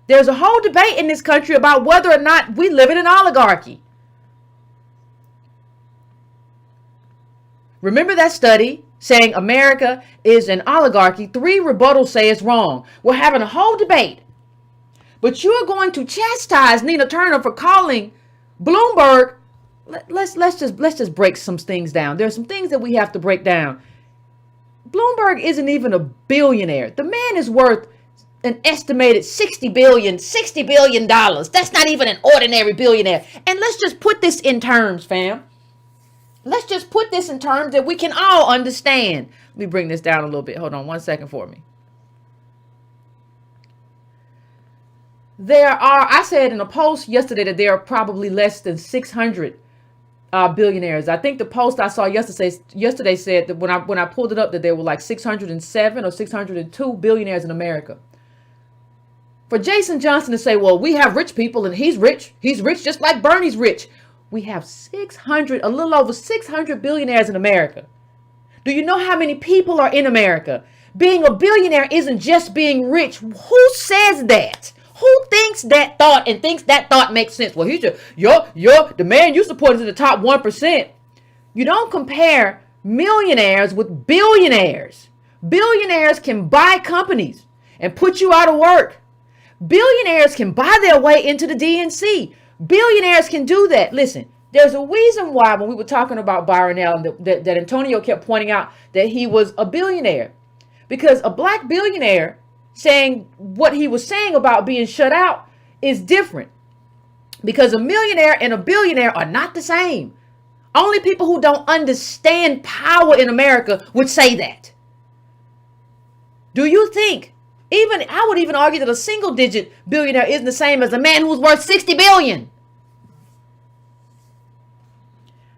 There's a whole debate in this country about whether or not we live in an oligarchy. Remember that study saying America is an oligarchy? 3 rebuttals say it's wrong. We're having a whole debate. But you're going to chastise Nina Turner for calling Bloomberg. Let's just break some things down. There's some things that we have to break down. Bloomberg isn't even a billionaire. The man is worth an estimated $60 billion. That's not even an ordinary billionaire. And let's just put this in terms, fam. Let's just put this in terms that we can all understand. Let me bring this down a little bit. Hold on 1 second for me. I said in a post yesterday that there are probably less than 600 billionaires. I think the post I saw yesterday said that when I pulled it up that there were like 607 or 602 billionaires in America. For Jason Johnson to say, well, we have rich people and he's rich just like Bernie's rich. We have a little over 600 billionaires in America. Do you know how many people are in America? Being a billionaire isn't just being rich. Who says that? Who thinks that thought and thinks that thought makes sense? Well, the man you support is in the top 1%. You don't compare millionaires with billionaires. Billionaires can buy companies and put you out of work. Billionaires can buy their way into the DNC. Billionaires can do that. Listen, there's a reason why when we were talking about Byron Allen that Antonio kept pointing out that he was a billionaire. Because a black billionaire saying what he was saying about being shut out is different. Because a millionaire and a billionaire are not the same. Only people who don't understand power in America would say that. Do you think I would even argue that a single digit billionaire isn't the same as a man who's worth 60 billion.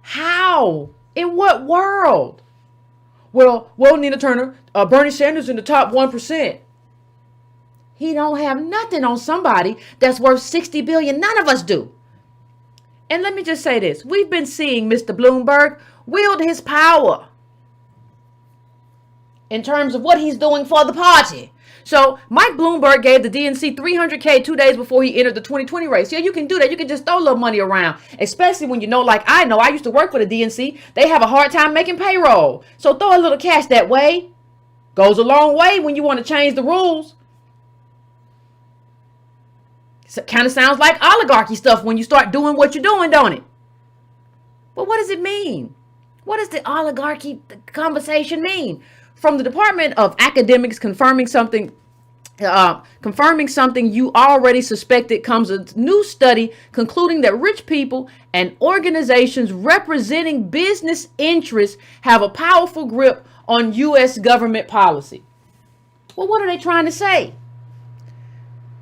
How? In what world? Well, Nina Turner, Bernie Sanders in the top 1%. He don't have nothing on somebody that's worth 60 billion. None of us do. And let me just say this. We've been seeing Mr. Bloomberg wield his power in terms of what he's doing for the party. So Mike Bloomberg gave the DNC $300K 2 days before he entered the 2020 race. Yeah, you can do that. You can just throw a little money around, especially when like I used to work for the DNC. They have a hard time making payroll. So throw a little cash that way. Goes a long way when you want to change the rules. It kind of sounds like oligarchy stuff when you start doing what you're doing, don't it? But what does it mean? What does the oligarchy conversation mean? From the Department of Academics confirming something you already suspected comes a new study concluding that rich people and organizations representing business interests have a powerful grip on U.S. government policy. Well, what are they trying to say?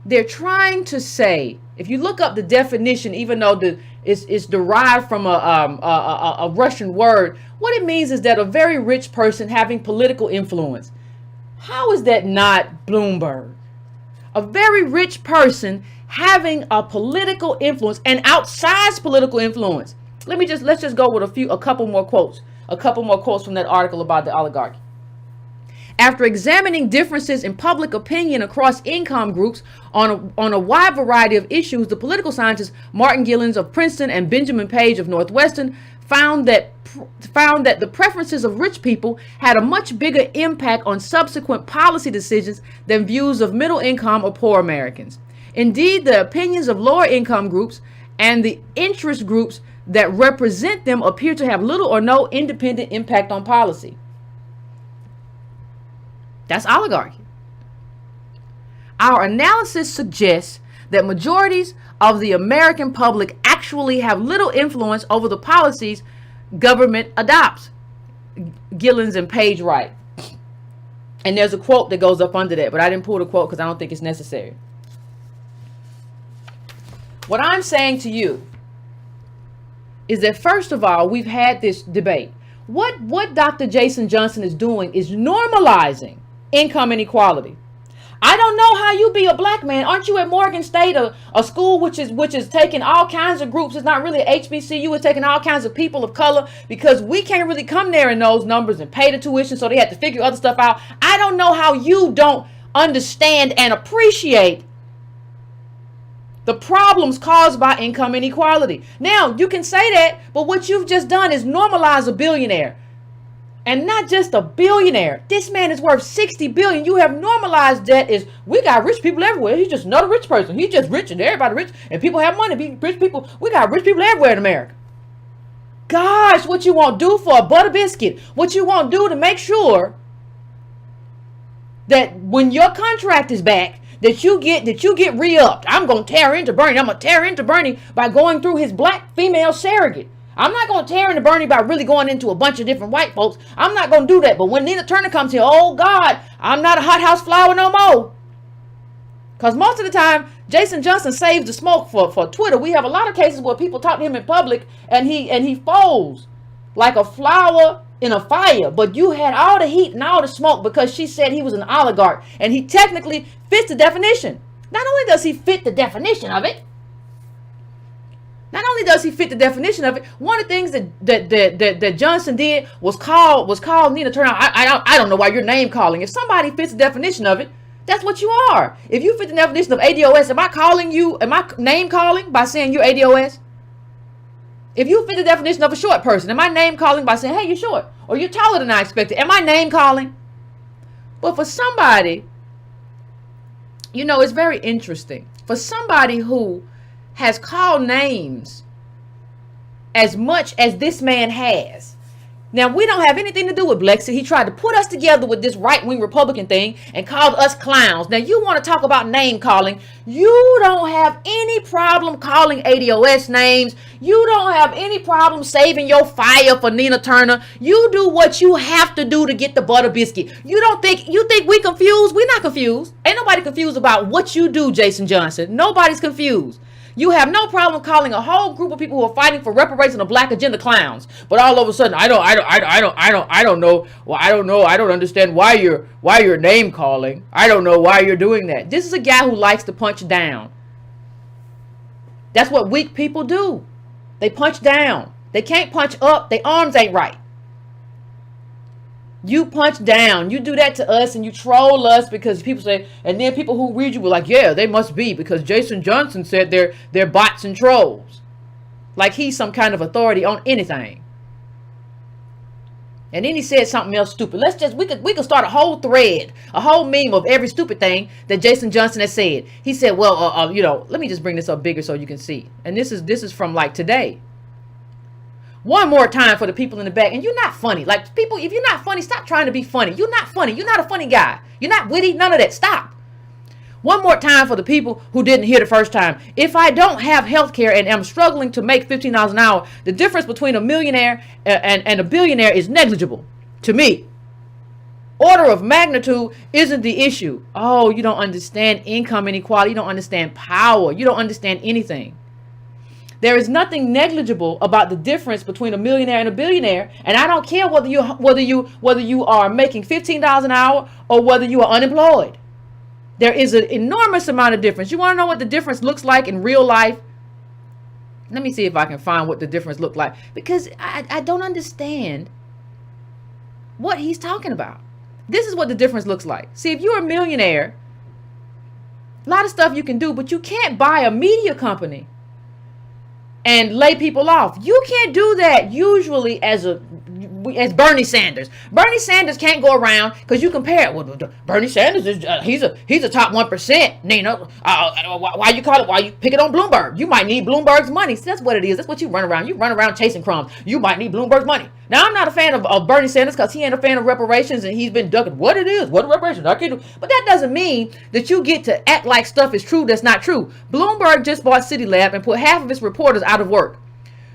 They're trying to say, if you look up the definition, even though it's derived from a Russian word, what it means is that a very rich person having political influence. How is that not Bloomberg? A very rich person having a political influence and outsized political influence. Let's just go with a couple more quotes from that article about the oligarchy. After examining differences in public opinion across income groups on a wide variety of issues, the political scientists Martin Gillens of Princeton and Benjamin Page of Northwestern found that the preferences of rich people had a much bigger impact on subsequent policy decisions than views of middle income or poor Americans. Indeed, the opinions of lower income groups and the interest groups that represent them appear to have little or no independent impact on policy. That's oligarchy. Our analysis suggests that majorities of the American public actually have little influence over the policies government adopts. Gillens and Page write. And there's a quote that goes up under that, but I didn't pull the quote because I don't think it's necessary. What I'm saying to you is that, first of all, we've had this debate. What Dr. Jason Johnson is doing is normalizing income inequality. I don't know how you be a black man. Aren't you at Morgan State, a school which is taking all kinds of groups? It's not really a HBCU. It's taking all kinds of people of color because we can't really come there in those numbers and pay the tuition, so they had to figure other stuff out. I don't know how you don't understand and appreciate The problems caused by income inequality. Now, you can say that, but what you've just done is normalize a billionaire. And not just a billionaire. This man is worth 60 billion. You have normalized that as we got rich people everywhere. He's just another rich person. He's just rich and everybody rich and people have money. Rich people. We got rich people everywhere in America. Gosh, what you won't do for a butter biscuit. What you won't do to make sure that when your contract is back, that you get re-upped. I'm gonna tear into Bernie. I'm gonna tear into Bernie by going through his black female surrogate. I'm not going to tear into Bernie by really going into a bunch of different white folks. I'm not going to do that. But when Nina Turner comes here, oh God, I'm not a hothouse flower no more. Because most of the time, Jason Johnson saves the smoke for Twitter. We have a lot of cases where people talk to him in public and he folds like a flower in a fire. But you had all the heat and all the smoke because she said he was an oligarch. And he technically fits the definition. Not only does he fit the definition of it, not only does he fit the definition of it, one of the things that Johnson did was call Nina Turner. I don't know why you're name calling. If somebody fits the definition of it, that's what you are. If you fit the definition of ADOS, am I name calling by saying you're ADOS? If you fit the definition of a short person, am I name calling by saying, hey, you're short, or you're taller than I expected? Am I name calling? But for somebody, it's very interesting. For somebody who has called names as much as this man has. Now, we don't have anything to do with Brexit. He tried to put us together with this right-wing Republican thing and called us clowns. Now, you want to talk about name calling. You don't have any problem calling ADOS names. You don't have any problem saving your fire for Nina Turner. You do what you have to do to get the butter biscuit. You think we confused? We're not confused. Ain't nobody confused about what you do, Jason Johnson. Nobody's confused. You have no problem calling a whole group of people who are fighting for reparations of black agenda clowns. But all of a sudden, I don't know. Well, I don't know. I don't understand why you're name calling. I don't know why you're doing that. This is a guy who likes to punch down. That's what weak people do. They punch down. They can't punch up. Their arms ain't right. You punch down. You do that to us and you troll us because people say, and then people who read you were like, yeah, they must be because Jason Johnson said they're bots and trolls. Like he's some kind of authority on anything. And then he said something else stupid. We could start a whole thread, a whole meme of every stupid thing that Jason Johnson has said. He said, well, let me just bring this up bigger so you can see. And this is from like today. One more time for the people in the back. And you're not funny. Like people, if you're not funny, stop trying to be funny. You're not funny. You're not a funny guy. You're not witty. None of that. Stop. One more time for the people who didn't hear the first time. If I don't have health care and am struggling to make $15 an hour, the difference between a millionaire and a billionaire is negligible to me. Order of magnitude isn't the issue. Oh, you don't understand income inequality. You don't understand power. You don't understand anything. There is nothing negligible about the difference between a millionaire and a billionaire, and I don't care whether you are making $15 an hour or whether you are unemployed. There is an enormous amount of difference. You want to know what the difference looks like in real life? Let me see if I can find what the difference looked like, because I don't understand what he's talking about. This is what the difference looks like. See, if you're a millionaire, a lot of stuff you can do, but you can't buy a media company and lay people off. You can't do that usually as Bernie Sanders. Bernie Sanders can't go around because you compare it with Bernie Sanders is he's a top 1%. Nina, why you pick it on Bloomberg? You might need Bloomberg's money. See, that's what it is. That's what you run around. You run around chasing crumbs. You might need Bloomberg's money. Now, I'm not a fan of Bernie Sanders because he ain't a fan of reparations and he's been ducking what it is. What are reparations? I can't do. But that doesn't mean that you get to act like stuff is true that's not true. Bloomberg just bought CityLab and put half of its reporters out of work.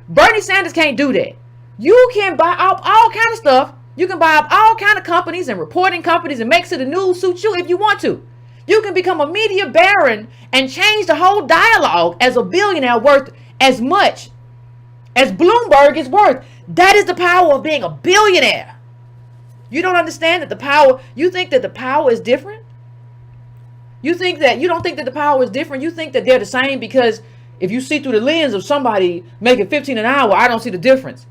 Bernie Sanders can't do that. You can buy up all kind of stuff. You can buy up all kind of companies and reporting companies and make sure the news suits you if you want to. You can become a media baron and change the whole dialogue as a billionaire worth as much as Bloomberg is worth. That is the power of being a billionaire. You don't understand that the power, you think that the power is different? You don't think that the power is different? You think that they're the same because if you see through the lens of somebody making $15 an hour, I don't see the difference.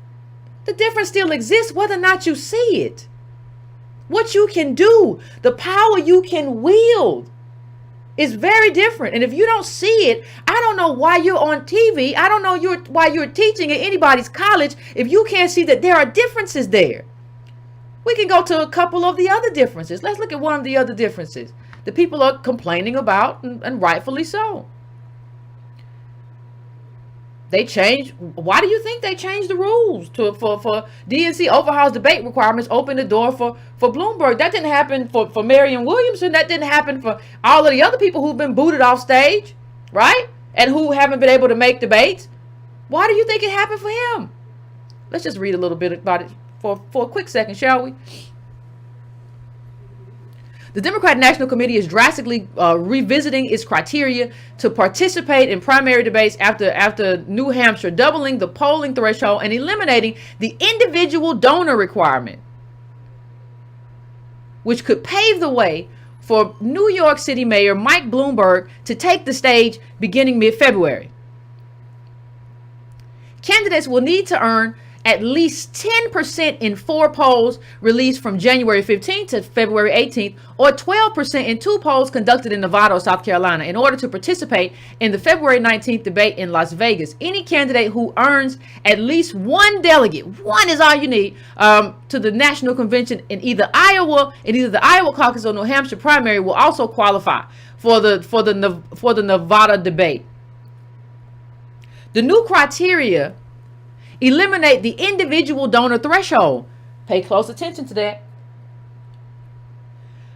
The difference still exists whether or not you see it. What you can do, the power you can wield It's very different. And if you don't see it, I don't know why you're on TV. I don't know why you're teaching at anybody's college if you can't see that there are differences there. We can go to a couple of the other differences. Let's look at one of the other differences that people are complaining about, and rightfully so. They changed. Why do you think they changed the rules for DNC overhauls debate requirements? Open the door for Bloomberg. That didn't happen for Marianne Williamson. That didn't happen for all of the other people who've been booted off stage, right? And who haven't been able to make debates. Why do you think it happened for him? Let's just read a little bit about it for a quick second, shall we? The Democratic National Committee is drastically revisiting its criteria to participate in primary debates after New Hampshire, doubling the polling threshold and eliminating the individual donor requirement, which could pave the way for New York City Mayor Mike Bloomberg to take the stage beginning mid-February. Candidates will need to earn at least 10% in 4 polls released from January 15th to February 18th, or 12% in 2 polls conducted in Nevada or South Carolina in order to participate in the February 19th debate in Las Vegas. Any candidate who earns at least 1 delegate, 1 is all you need, to the national convention in either the Iowa caucus or New Hampshire primary will also qualify for the Nevada debate. The new criteria eliminate the individual donor threshold. Pay close attention to that.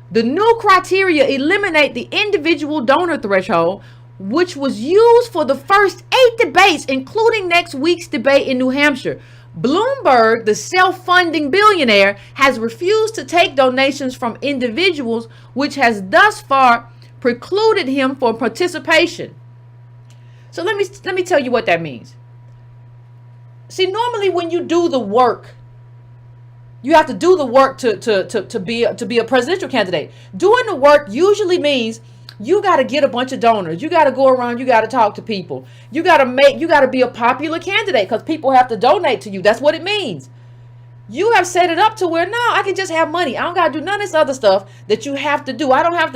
The new criteria eliminate the individual donor threshold, which was used for the first 8 debates, including next week's debate in New Hampshire. Bloomberg, the self-funding billionaire, has refused to take donations from individuals, which has thus far precluded him from participation. So let me tell you what that means. See, normally when you do the work, you have to do the work to be a presidential candidate. Doing the work usually means you got to get a bunch of donors. You got to go around. You got to talk to people. You got to be a popular candidate because people have to donate to you. That's what it means. You have set it up to where, no, I can just have money. I don't got to do none of this other stuff that you have to do.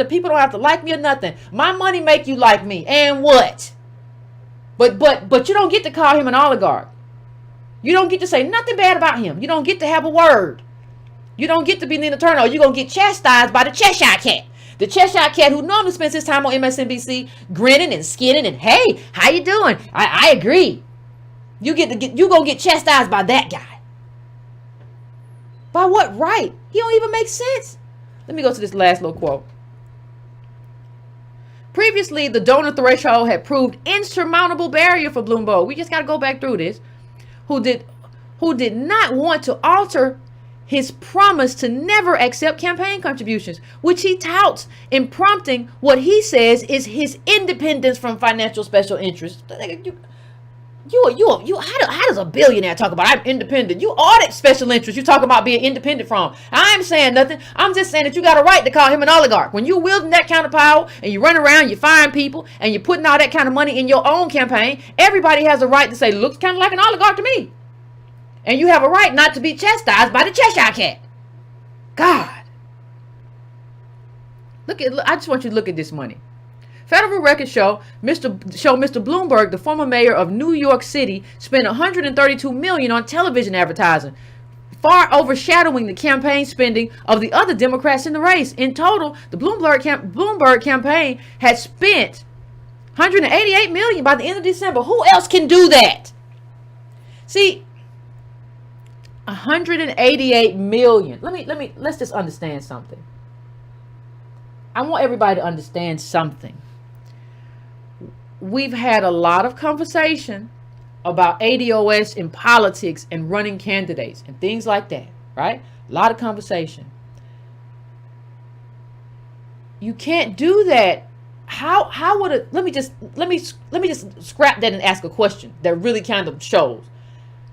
People don't have to like me or nothing. My money make you like me. And what? But you don't get to call him an oligarch. You don't get to say nothing bad about him. You don't get to have a word. You don't get to be Nina Turner. You're going to get chastised by the Cheshire Cat. The Cheshire Cat who normally spends his time on MSNBC grinning and skinning and, hey, how you doing? I agree. You're going to get chastised by that guy. By what right? He don't even make sense. Let me go to this last little quote. Previously, the donor threshold had proved insurmountable barrier for Bloomberg. We just got to go back through this. Who did not want to alter his promise to never accept campaign contributions, which he touts in prompting what he says is his independence from financial special interests. How does a billionaire talk about I'm independent? You audit special interests. You talk about being independent from. I ain't saying nothing. I'm just saying that you got a right to call him an oligarch. When you're wielding that kind of power and you run around, you're firing people and you're putting all that kind of money in your own campaign, everybody has a right to say, looks kind of like an oligarch to me. And you have a right not to be chastised by the Cheshire Cat. God. I just want you to look at this money. Federal records show Mr. Bloomberg, the former mayor of New York City, spent $132 million on television advertising, far overshadowing the campaign spending of the other Democrats in the race. In total, the Bloomberg campaign had spent $188 million by the end of December. Who else can do that? See, $188 million. Let's just understand something. I want everybody to understand something. We've had a lot of conversation about ADOS in politics and running candidates and things like that, right? A lot of conversation. You can't do that. How would it? Let me just scrap that and ask a question that really kind of shows.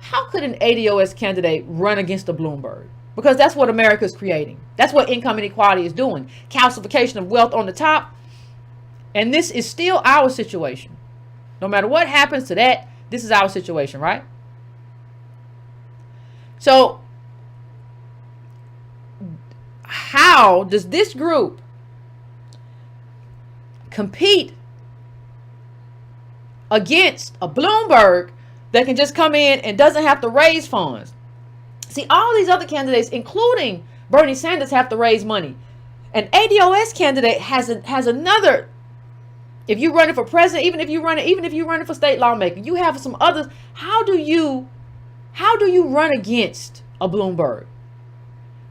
How could an ADOS candidate run against a Bloomberg? Because that's what America is creating. That's what income inequality is doing. Calcification of wealth on the top. And this is still our situation. No matter what happens to that, this is our situation, right? So, how does this group compete against a Bloomberg that can just come in and doesn't have to raise funds. See, all these other candidates, including Bernie Sanders, have to raise money. An ADOS candidate has another. If you're running for president, even if you're running for state lawmaker, you have some others. How do you run against a Bloomberg?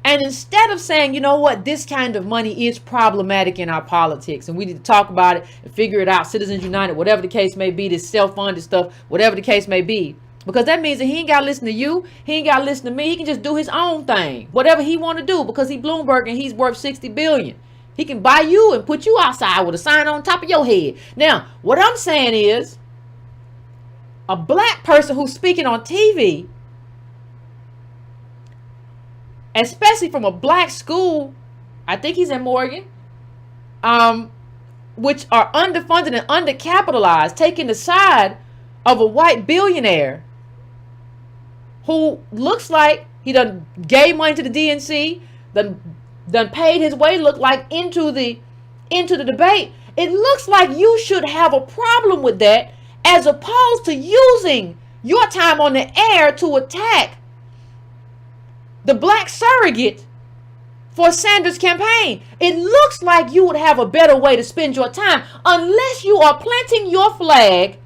And instead of saying, you know what, this kind of money is problematic in our politics and we need to talk about it and figure it out, Citizens United, whatever the case may be, this self-funded stuff, whatever the case may be. Because that means that he ain't got to listen to you. He ain't got to listen to me. He can just do his own thing, whatever he want to do, because he Bloomberg and he's worth $60 billion. He can buy you and put you outside with a sign on top of your head. Now, what I'm saying is, a black person who's speaking on TV, especially from a black school, I think he's in Morgan, which are underfunded and undercapitalized, taking the side of a white billionaire who looks like he done gave money to the DNC, done paid his way, look like into the debate. It looks like you should have a problem with that, as opposed to using your time on the air to attack the black surrogate for Sanders' campaign. It looks like you would have a better way to spend your time, unless you are planting your flag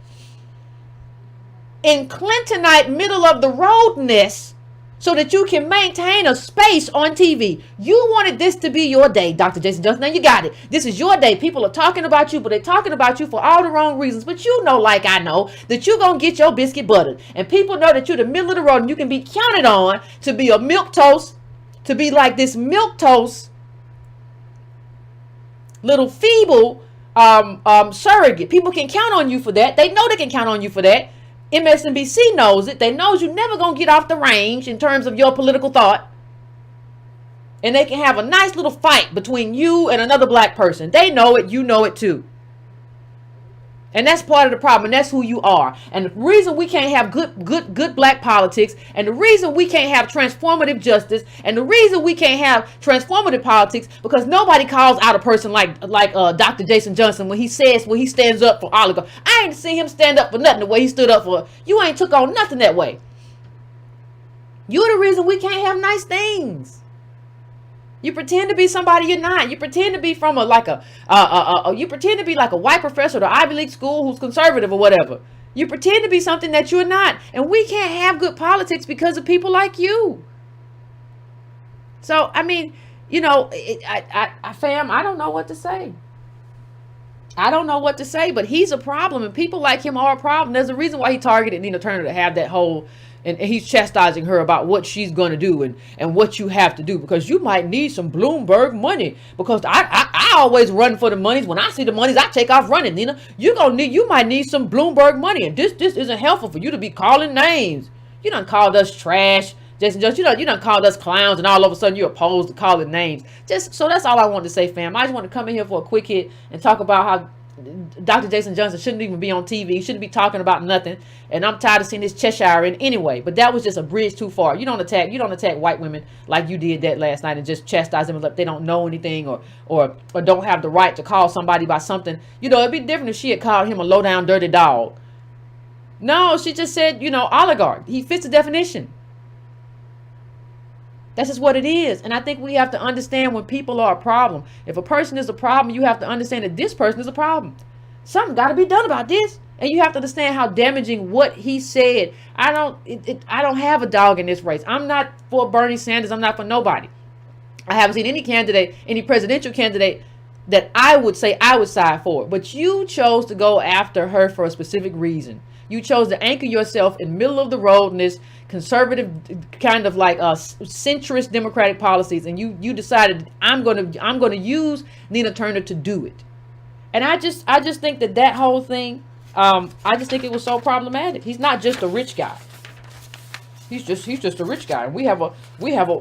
in Clintonite middle of the roadness so that you can maintain a space on TV. You wanted this to be your day, Dr. Jason Johnson. Now you got it. This is your day. People are talking about you, but they're talking about you for all the wrong reasons. But you know, like I know, that you're going to get your biscuit buttered. And people know that you're the middle of the road and you can be counted on to be a milquetoast, to be like this milquetoast, little feeble surrogate. People can count on you for that. They know they can count on you for that. MSNBC knows it. They knows you're never going to get off the range in terms of your political thought. And they can have a nice little fight between you and another black person. They know it. You know it too. And that's part of the problem. And that's who you are. And the reason we can't have good black politics, and the reason we can't have transformative justice, and the reason we can't have transformative politics, because nobody calls out a person like Dr. Jason Johnson when he stands up for oligarchs. I ain't seen him stand up for nothing the way he stood up for. You ain't took on nothing that way. You're the reason we can't have nice things. You pretend to be somebody you're not. You pretend to be from you pretend to be like a white professor at an Ivy League school who's conservative or whatever. You pretend to be something that you're not. And we can't have good politics because of people like you. So, I mean, you know, fam, I don't know what to say. I don't know what to say, but he's a problem, and people like him are a problem. There's a reason why he targeted Nina Turner to have that whole, and he's chastising her about what she's going to do and what you have to do, because you might need some Bloomberg money, because I always run for the monies. When I see the monies, I take off running. Nina, you might need some Bloomberg money, and this isn't helpful for you to be calling names. You done called us trash, Jason Jones. You done called us clowns, and all of a sudden you're opposed to calling names. So that's all I wanted to say, fam. I just want to come in here for a quick hit and talk about how Dr. Jason Johnson shouldn't even be on TV. He shouldn't be talking about nothing. And I'm tired of seeing this Cheshire in anyway. But that was just a bridge too far. You don't attack white women like you did that last night and just chastise them like they don't know anything or don't have the right to call somebody by something. You know, it'd be different if she had called him a low down dirty dog. No, she just said, oligarch. He fits the definition. That's just what it is. And I think we have to understand when people are a problem. If a person is a problem, you have to understand that this person is a problem. Something got to be done about this. And you have to understand how damaging what he said. I don't have a dog in this race. I'm not for Bernie Sanders. I'm not for nobody. I haven't seen any presidential candidate that I would say I would side for. But you chose to go after her for a specific reason. You chose to anchor yourself in middle of the road in this conservative kind of like centrist democratic policies, and you decided I'm gonna use Nina Turner to do it. And I just think that whole thing, I just think it was so problematic. He's not just a rich guy. He's just a rich guy, and we have a